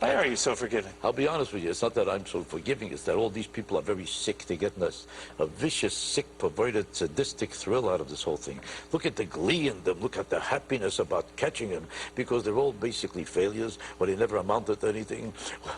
Why are you so forgiving? I'll be honest with you, it's not that I'm so forgiving, it's that all these people are very sick. They're getting a vicious, sick, perverted, sadistic thrill out of this whole thing. Look at the glee in them, look at the happiness about catching him, because they're all basically failures, or they never amounted to anything,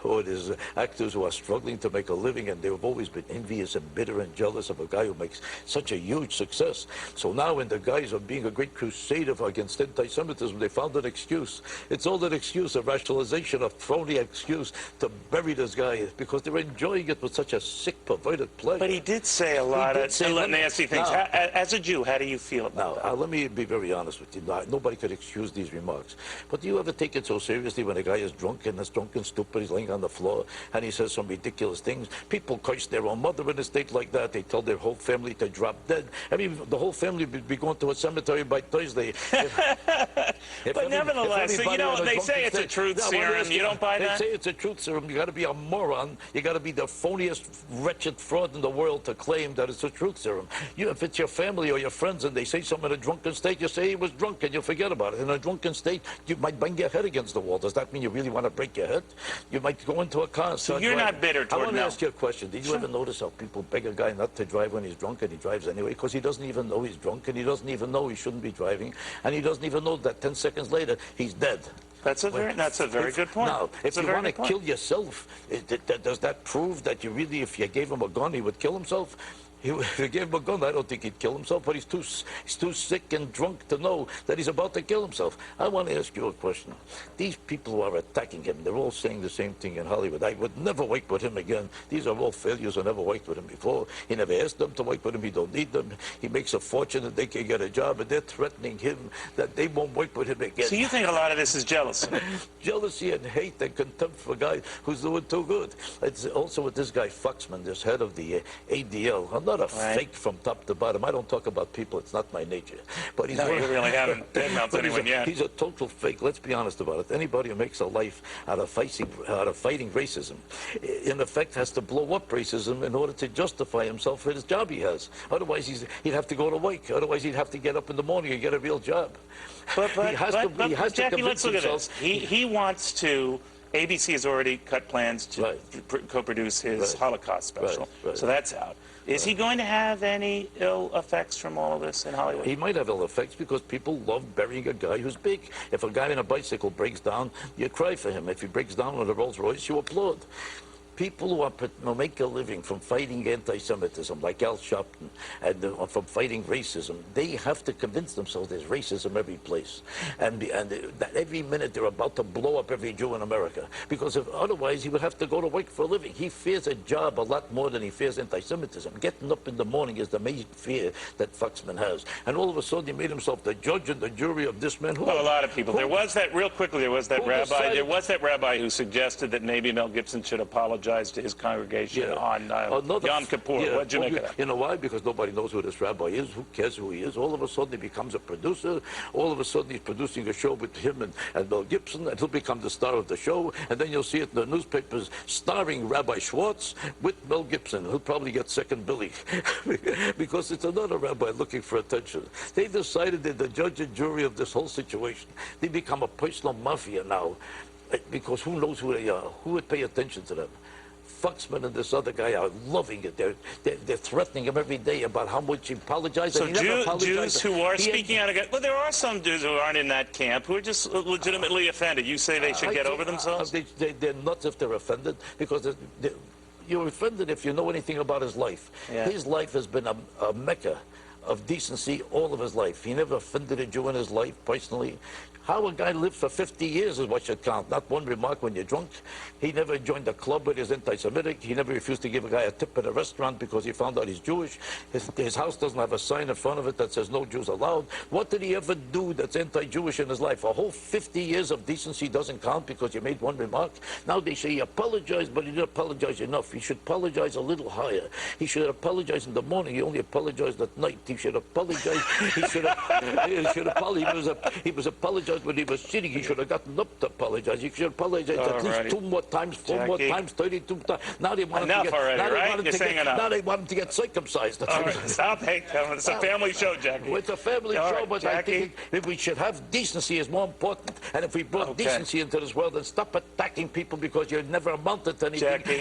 or there's actors who are struggling to make a living, and they've always been envious and bitter and jealous of a guy who makes such a huge success. So now in the guise of being a great crusader against anti-Semitism, they found an excuse. It's all an excuse, a rationalization, a phony excuse to bury this guy, because they're enjoying it with such a sick, perverted pleasure. But he did say a lot of nasty things. Now, as a Jew, how do you feel about that? Let me be very honest with you. Nobody could excuse these remarks. But do you ever take it so seriously when a guy is drunk and stupid, he's laying on the floor, and he says some ridiculous things? People curse their own mother in a state like that. They tell their whole family to drop dead. I mean, the whole family would be going to a cemetery by Thursday. But nevertheless, you know, they say it's a truth serum. You don't buy that? They say it's a truth serum. You got to be a moron. You got to be the phoniest, wretched fraud in the world to claim that it's a truth serum. If it's your family or your friends and they say something in a drunken state, you say he was drunk and you forget about it. In a drunken state, you might bang your head against the wall. Does that mean you really want to break your head? You might go into a car. So you're not bitter toward Mel. I want to ask you a question. Did you ever notice how people beg a guy not to drive when he's drunk and he drives anyway? Because he doesn't even know he's drunk and he doesn't even know he shouldn't be driving and he doesn't even know that 10 seconds later he's dead. That's a very good point. Now, if you want to kill yourself, does that prove that you really, if you gave him a gun, he would kill himself? If you gave him a gun, I don't think he'd kill himself, but he's too sick and drunk to know that he's about to kill himself. I want to ask you a question. These people who are attacking him, they're all saying the same thing in Hollywood. I would never work with him again. These are all failures who never worked with him before. He never asked them to work with him. He don't need them. He makes a fortune and they can get a job, and they're threatening him that they won't work with him again. So you think a lot of this is jealousy? Jealousy and hate and contempt for a guy who's doing too good. It's also with this guy Foxman, this head of the ADL. I'm not a fake from top to bottom. I don't talk about people. It's not my nature. But he's you really haven't denounced anyone yet. He's a total fake. Let's be honest about it. Anybody who makes a life out of fighting racism, in effect, has to blow up racism in order to justify himself for his job he has. Otherwise, he'd have to go to work. Otherwise, he'd have to get up in the morning and get a real job. But Jackie, let's look at this. He wants to. ABC has already cut plans to co-produce his Holocaust special, so that's out. Is he going to have any ill effects from all of this in Hollywood? He might have ill effects because people love burying a guy who's big. If a guy on a bicycle breaks down, you cry for him. If he breaks down on a Rolls Royce, you applaud. People who make a living from fighting anti-Semitism, like Al Sharpton, and from fighting racism, they have to convince themselves there's racism every place. And that every minute they're about to blow up every Jew in America. Because otherwise he would have to go to work for a living. He fears a job a lot more than he fears anti-Semitism. Getting up in the morning is the main fear that Foxman has. And all of a sudden he made himself the judge and the jury of this man. Well, a lot of people. There was that rabbi who suggested that maybe Mel Gibson should apologize to his congregation on Yom Kippur. What'd you make of that? You know why? Because nobody knows who this rabbi is. Who cares who he is? All of a sudden he becomes a producer. All of a sudden he's producing a show with him and Mel Gibson, and he'll become the star of the show. And then you'll see it in the newspapers starring Rabbi Schwartz with Mel Gibson. He'll probably get second billing because it's another rabbi looking for attention. They decided they're the judge and jury of this whole situation. They become a personal mafia now because who knows who they are? Who would pay attention to them? Foxman and this other guy are loving it. They're threatening him every day about how much he apologized. So Jews who are speaking out against... Well, there are some Jews who aren't in that camp who are just legitimately offended. You say they should get over themselves? They're nuts if they're offended, because you're offended if you know anything about his life. Yeah. His life has been a mecca of decency all of his life. He never offended a Jew in his life personally. How a guy lived for 50 years is what should count, not one remark when you're drunk. He never joined a club with his anti-Semitic. He never refused to give a guy a tip at a restaurant because he found out he's Jewish. His house doesn't have a sign in front of it that says no Jews allowed. What did he ever do that's anti-Jewish in his life? A whole 50 years of decency doesn't count because you made one remark. Now they say he apologized, but he didn't apologize enough. He should apologize a little higher. He should apologize in the morning. He only apologized at night. He should apologize. He should apologize. He was apologized when he was sitting. He should have gotten up to apologize. He should apologize at least 2 more times, 4 more times, 32 times. Now they want enough him to get, already, right? You're saying enough. Now they want him to get circumcised. All right, stop. Hey, it's a family show, Jackie. It's a family All show, right, but Jackie. I think if we should have decency is more important. And if we brought decency into this world and stop attacking people because you never amounted to anything. Jackie.